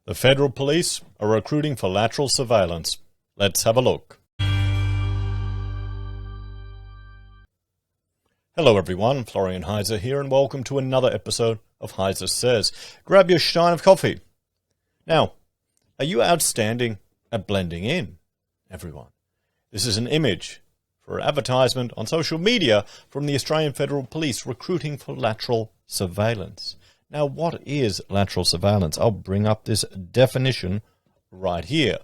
The federal police are recruiting for lateral surveillance. Let's have a look. Hello everyone, Florian.heise here, and welcome to another episode of HeiseSays. Grab your stein of coffee. Now, are you outstanding at blending in, everyone? This is an image for an advertisement on social media from the Australian Federal Police recruiting for lateral surveillance. Now, what is lateral surveillance? I'll bring up this definition right here.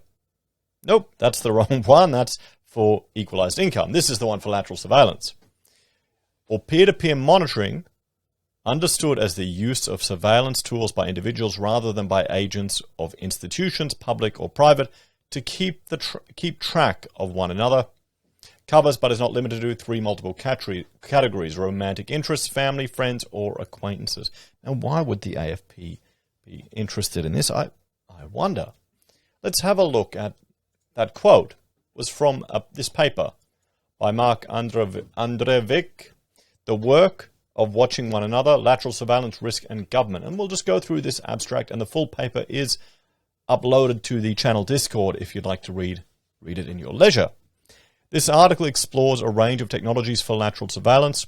Nope, that's the wrong one. That's for equalized income. This is the one for lateral surveillance. Or peer-to-peer monitoring, understood as the use of surveillance tools by individuals rather than by agents of institutions, public or private, to keep track of one another. Covers, but is not limited to, three multiple categories: romantic interests, family, friends, or acquaintances. Now, why would the AFP be interested in this? I wonder. Let's have a look at that quote. It was from this paper by Mark Andreevich, The Work of Watching One Another, Lateral Surveillance, Risk and Government. And we'll just go through this abstract, and the full paper is uploaded to the channel Discord if you'd like to read it in your leisure. This article explores a range of technologies for lateral surveillance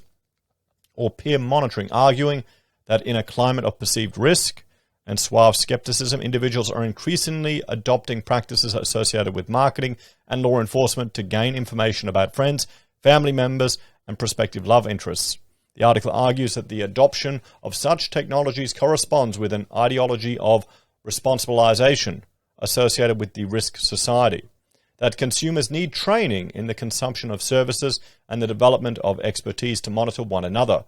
or peer monitoring, arguing that in a climate of perceived risk and suave skepticism, individuals are increasingly adopting practices associated with marketing and law enforcement to gain information about friends, family members, and prospective love interests. The article argues that the adoption of such technologies corresponds with an ideology of responsibilization associated with the risk society, that consumers need training in the consumption of services and the development of expertise to monitor one another.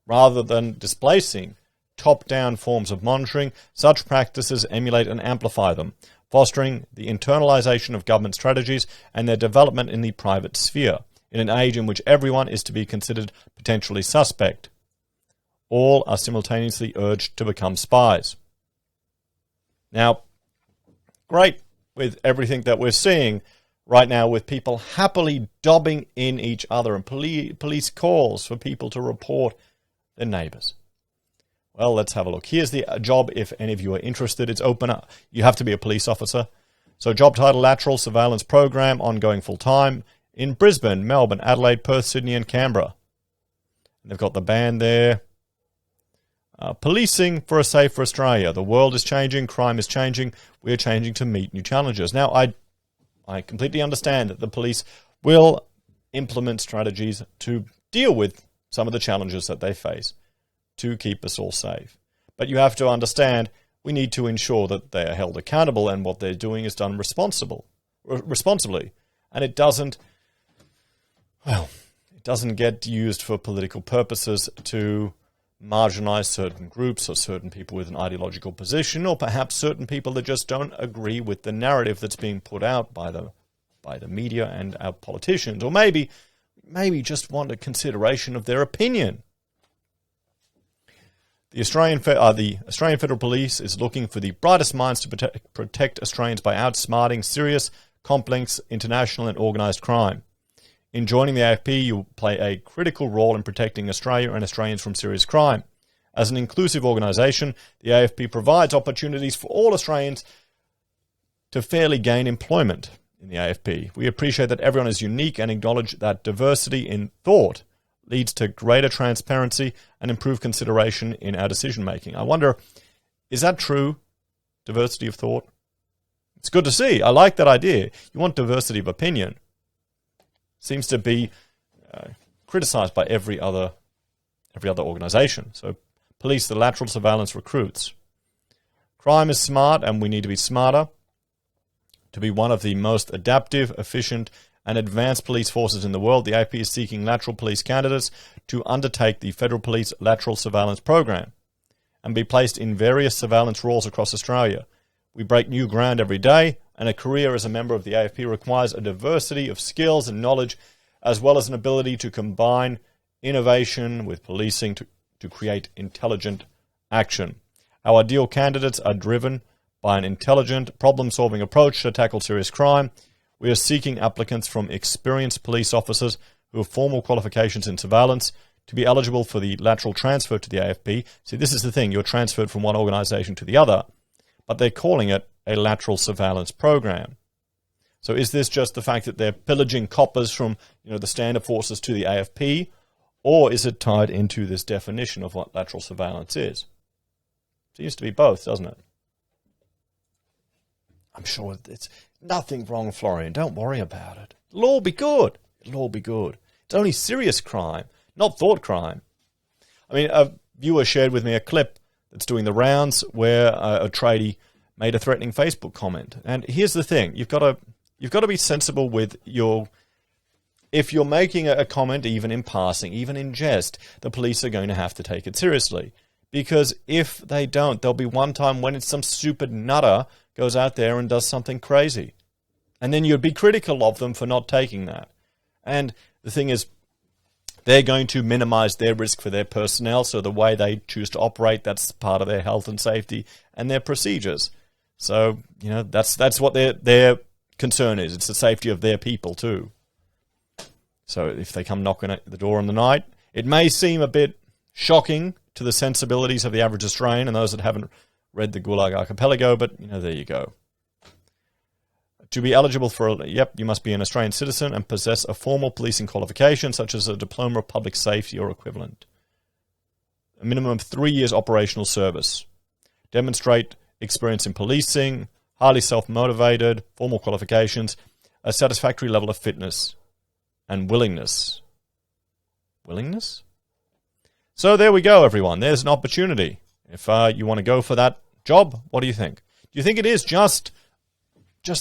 Rather than displacing top-down forms of monitoring, such practices emulate and amplify them, fostering the internalization of government strategies and their development in the private sphere, in an age in which everyone is to be considered potentially suspect. All are simultaneously urged to become spies. Now, great with everything that we're seeing right now, with people happily dobbing in each other and police calls for people to report their neighbors. Well, let's have a look. Here's the job if any of you are interested. It's open up. You have to be a police officer. So job title, Lateral Surveillance Program, ongoing full-time in Brisbane, Melbourne, Adelaide, Perth, Sydney and Canberra. And they've got the band there. Policing for a safer Australia. The world is changing, crime is changing, we're changing to meet new challenges. Now, I completely understand that the police will implement strategies to deal with some of the challenges that they face to keep us all safe. But you have to understand, we need to ensure that they are held accountable and what they're doing is done responsibly. And it doesn't get used for political purposes to marginalize certain groups or certain people with an ideological position, or perhaps certain people that just don't agree with the narrative that's being put out by the media and our politicians, or maybe just want a consideration of their opinion. The Australian Federal Police is looking for the brightest minds to protect Australians by outsmarting serious, complex, international and organised crime. In joining the AFP, you'll play a critical role in protecting Australia and Australians from serious crime. As an inclusive organisation, the AFP provides opportunities for all Australians to fairly gain employment in the AFP. We appreciate that everyone is unique and acknowledge that diversity in thought leads to greater transparency and improved consideration in our decision-making. I wonder, is that true? Diversity of thought? It's good to see. I like that idea. You want diversity of opinion. Seems to be criticized by every other organization. So police, the lateral surveillance recruits. Crime is smart and we need to be smarter. To be one of the most adaptive, efficient and advanced police forces in the world, the AFP is seeking lateral police candidates to undertake the Federal Police Lateral Surveillance Program and be placed in various surveillance roles across Australia. We break new ground every day, and a career as a member of the AFP requires a diversity of skills and knowledge, as well as an ability to combine innovation with policing to create intelligent action. Our ideal candidates are driven by an intelligent, problem-solving approach to tackle serious crime. We are seeking applicants from experienced police officers who have formal qualifications in surveillance to be eligible for the lateral transfer to the AFP. See, this is the thing. You're transferred from one organisation to the other, but they're calling it a lateral surveillance program. So is this just the fact that they're pillaging coppers from the standard forces to the AFP, or is it tied into this definition of what lateral surveillance is? Seems to be both, doesn't it? I'm sure it's nothing wrong, Florian. Don't worry about it. It'll all be good. It'll all be good. It's only serious crime, not thought crime. I mean, a viewer shared with me a clip that's doing the rounds where a tradie made a threatening Facebook comment. And here's the thing. You've got to be sensible with your... If you're making a comment, even in passing, even in jest, the police are going to have to take it seriously. Because if they don't, there'll be one time when it's some stupid nutter goes out there and does something crazy. And then you'd be critical of them for not taking that. And the thing is, they're going to minimize their risk for their personnel, so the way they choose to operate, that's part of their health and safety and their procedures. So, that's what their concern is. It's the safety of their people too. So if they come knocking at the door in the night, it may seem a bit shocking to the sensibilities of the average Australian and those that haven't read the Gulag Archipelago, but, there you go. To be eligible for, you must be an Australian citizen and possess a formal policing qualification, such as a diploma of public safety or equivalent. A minimum of 3 years operational service. Demonstrate experience in policing, highly self-motivated, formal qualifications, a satisfactory level of fitness and willingness. Willingness? So there we go, everyone. There's an opportunity. If you want to go for that job, what do you think? Do you think it is just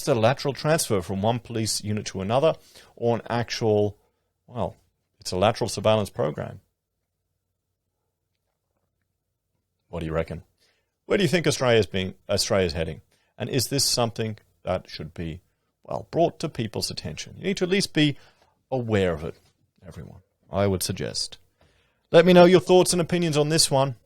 a lateral transfer from one police unit to another, or an actual, it's a lateral surveillance program? What do you reckon? Where do you think Australia's heading? And is this something that should be, brought to people's attention? You need to at least be aware of it, everyone. I would suggest. Let me know your thoughts and opinions on this one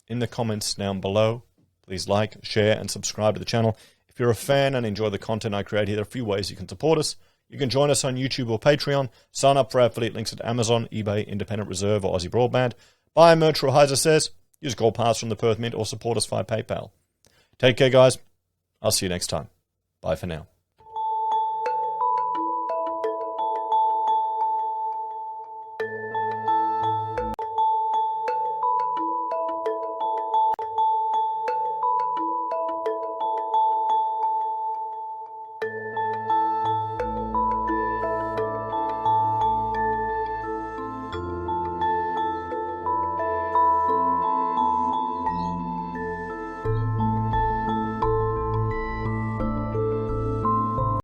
in the comments down below. Please like, share, and subscribe to the channel. If you're a fan and enjoy the content I create here, there are a few ways you can support us. You can join us on YouTube or Patreon, sign up for our affiliate links at Amazon, eBay, Independent Reserve, or AussieBroadband, buy merch through HeiseSays, use Gold Pass from the Perth Mint, or support us via PayPal. Take care, guys. I'll see you next time. Bye for now.